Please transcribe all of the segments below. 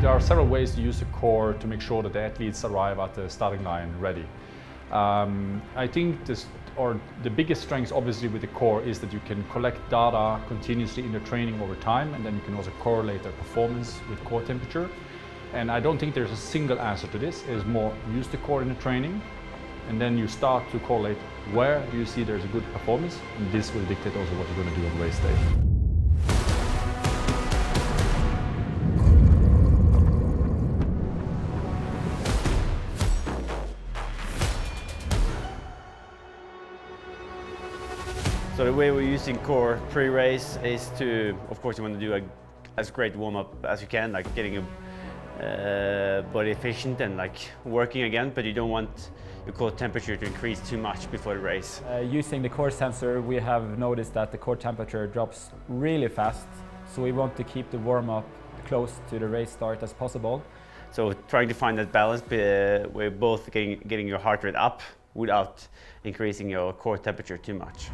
There are several ways to use the core to make sure that the athletes arrive at the starting line ready. I think the biggest strength obviously with the core is that you can collect data continuously in the training over time, and then you can also correlate their performance with core temperature. And I don't think there's a single answer to this. It's more use the core in the training, and then you start to correlate where do you see there's a good performance, and this will dictate also what you're going to do on race day. So the way we're using core pre-race is to, of course, you want to do as great warm-up as you can, like getting your body efficient and like working again, but you don't want your core temperature to increase too much before the race. Using the core sensor, we have noticed that the core temperature drops really fast, so we want to keep the warm-up close to the race start as possible. So trying to find that balance where both getting your heart rate up without increasing your core temperature too much.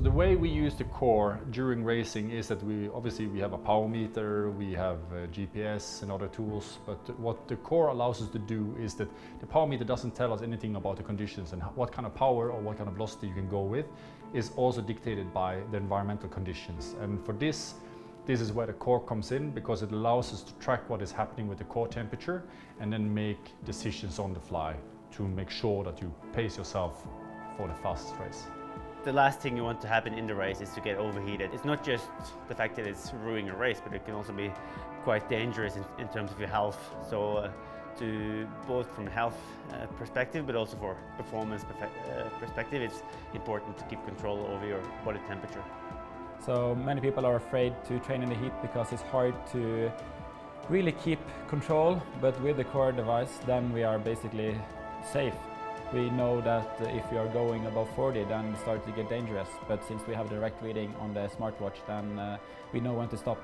The way we use the core during racing is that we have a power meter, we have GPS and other tools, but what the core allows us to do is that the power meter doesn't tell us anything about the conditions, and what kind of power or what kind of velocity you can go with is also dictated by the environmental conditions. And for this is where the core comes in, because it allows us to track what is happening with the core temperature and then make decisions on the fly to make sure that you pace yourself for the fastest race. The last thing you want to happen in the race is to get overheated. It's not just the fact that it's ruining a race, but it can also be quite dangerous in terms of your health. So both from a health perspective, but also for performance perspective, it's important to keep control over your body temperature. So many people are afraid to train in the heat because it's hard to really keep control, but with the core device, then we are basically safe. We know that if we are going above 40, then it starts to get dangerous. But since we have direct reading on the smartwatch, then we know when to stop.